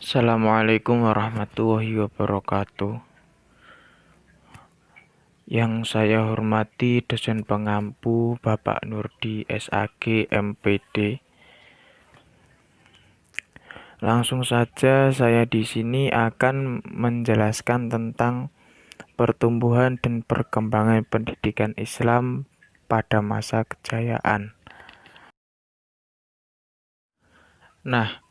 Assalamualaikum warahmatullahi wabarakatuh. Yang saya hormati dosen pengampu Bapak Nurdi SAG MPD. Langsung saja saya di sini akan menjelaskan tentang pertumbuhan dan perkembangan pendidikan Islam pada masa kejayaan. Nah,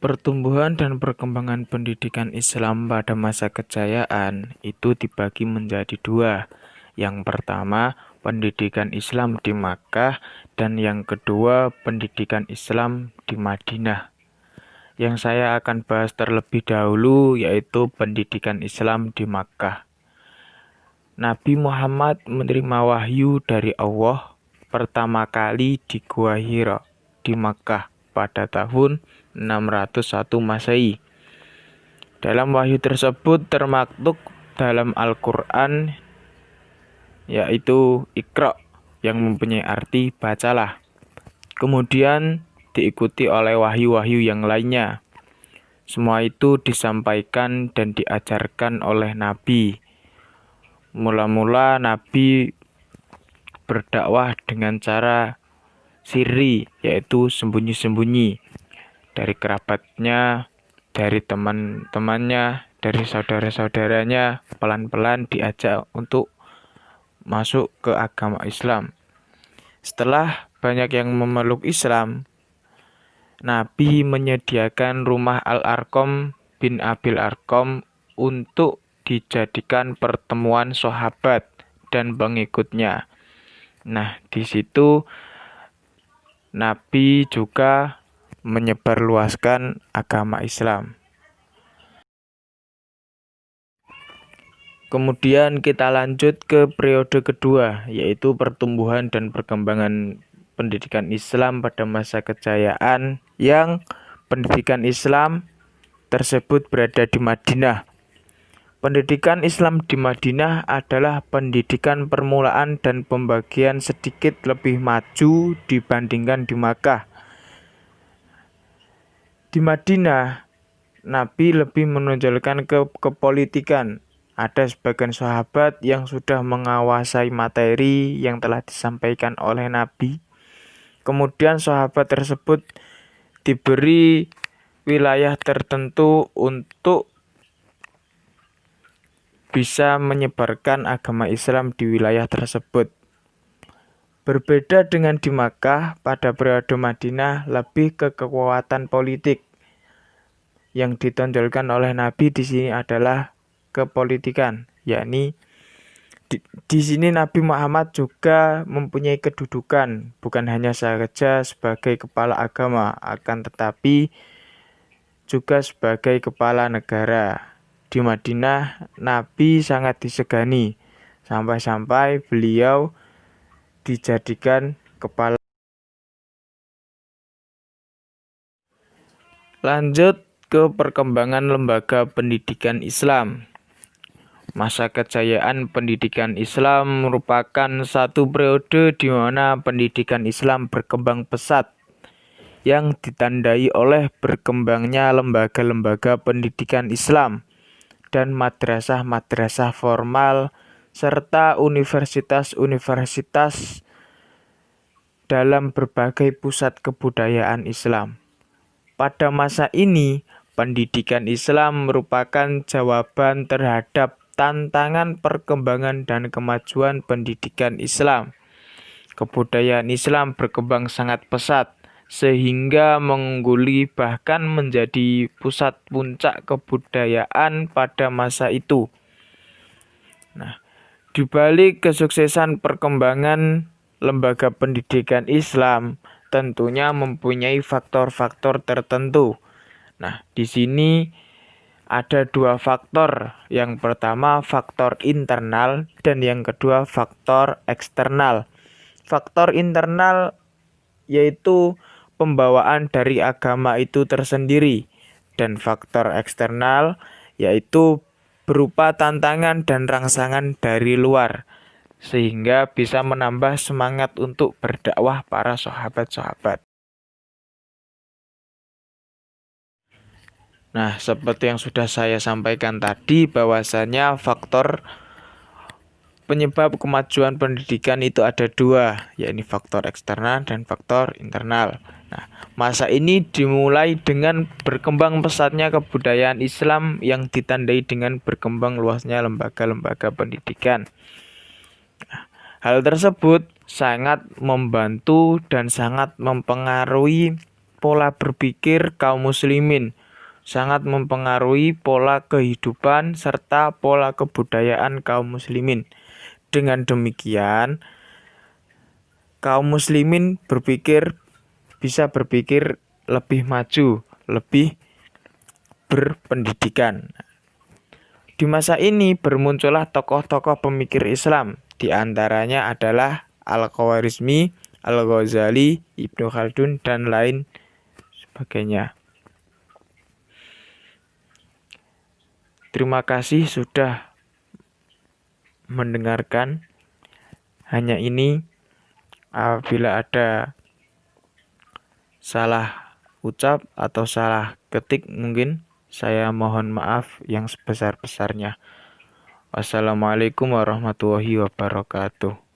pertumbuhan dan perkembangan pendidikan Islam pada masa kejayaan itu dibagi menjadi dua. Yang pertama, pendidikan Islam di Makkah, dan yang kedua, pendidikan Islam di Madinah. Yang saya akan bahas terlebih dahulu yaitu pendidikan Islam di Makkah. Nabi Muhammad menerima wahyu dari Allah pertama kali di Gua Hira di Makkah pada tahun 601 Masehi. Dalam wahyu tersebut termaktub dalam Al-Quran yaitu Iqra, yang mempunyai arti bacalah. Kemudian diikuti oleh wahyu-wahyu yang lainnya. Semua itu disampaikan dan diajarkan oleh Nabi. Mula-mula Nabi berdakwah dengan cara sirri, yaitu sembunyi-sembunyi, dari kerabatnya, dari teman-temannya, dari saudara-saudaranya, pelan-pelan diajak untuk masuk ke agama Islam. Setelah banyak yang memeluk Islam, Nabi menyediakan rumah Al-Arqam bin Abil Arqam untuk dijadikan pertemuan sahabat dan pengikutnya. Nah, di situ Nabi juga menyebarluaskan agama Islam. Kemudian kita lanjut ke periode kedua, yaitu pertumbuhan dan perkembangan pendidikan Islam pada masa kejayaan, yang pendidikan Islam tersebut berada di Madinah. Pendidikan Islam di Madinah adalah pendidikan permulaan dan pembagian sedikit lebih maju dibandingkan di Makkah. Di Madinah, Nabi lebih menonjolkan kepolitikan. Ada sebagian sahabat yang sudah menguasai materi yang telah disampaikan oleh Nabi. Kemudian sahabat tersebut diberi wilayah tertentu untuk bisa menyebarkan agama Islam di wilayah tersebut. Berbeda dengan di Makkah, pada periode Madinah lebih ke kekuatan politik. Yang ditonjolkan oleh Nabi di sini adalah kepolitikan, yakni di sini Nabi Muhammad juga mempunyai kedudukan, bukan hanya saja sebagai kepala agama, akan tetapi juga sebagai kepala negara. Di Madinah, Nabi sangat disegani, sampai-sampai beliau dijadikan kepala. Lanjut ke perkembangan lembaga pendidikan Islam. Masa kejayaan pendidikan Islam merupakan satu periode di mana pendidikan Islam berkembang pesat, yang ditandai oleh berkembangnya lembaga-lembaga pendidikan Islam dan madrasah-madrasah formal serta universitas-universitas dalam berbagai pusat kebudayaan Islam. Pada masa ini, pendidikan Islam merupakan jawaban terhadap tantangan perkembangan dan kemajuan pendidikan Islam. Kebudayaan Islam berkembang sangat pesat, sehingga mengungguli bahkan menjadi pusat puncak kebudayaan pada masa itu. Nah, di balik kesuksesan perkembangan lembaga pendidikan Islam, tentunya mempunyai faktor-faktor tertentu. Nah, di sini ada dua faktor. Yang pertama faktor internal dan yang kedua faktor eksternal. Faktor internal yaitu pembawaan dari agama itu tersendiri, dan faktor eksternal yaitu berupa tantangan dan rangsangan dari luar, sehingga bisa menambah semangat untuk berdakwah para sahabat-sahabat. Nah, seperti yang sudah saya sampaikan tadi, bahwasanya faktor penyebab kemajuan pendidikan itu ada dua, yaitu faktor eksternal dan faktor internal. Nah, masa ini dimulai dengan berkembang pesatnya kebudayaan Islam yang ditandai dengan berkembang luasnya lembaga-lembaga pendidikan. Hal tersebut sangat membantu dan sangat mempengaruhi pola berpikir kaum muslimin, sangat mempengaruhi pola kehidupan serta pola kebudayaan kaum muslimin. Dengan demikian, kaum muslimin bisa berpikir lebih maju, lebih berpendidikan. Di masa ini bermuncullah tokoh-tokoh pemikir Islam, di antaranya adalah Al-Khawarizmi, Al-Ghazali, Ibnu Khaldun, dan lain sebagainya. Terima kasih sudah mendengarkan. Hanya ini, apabila ada salah ucap atau salah ketik mungkin, saya mohon maaf yang sebesar-besarnya. Wassalamualaikum warahmatullahi wabarakatuh.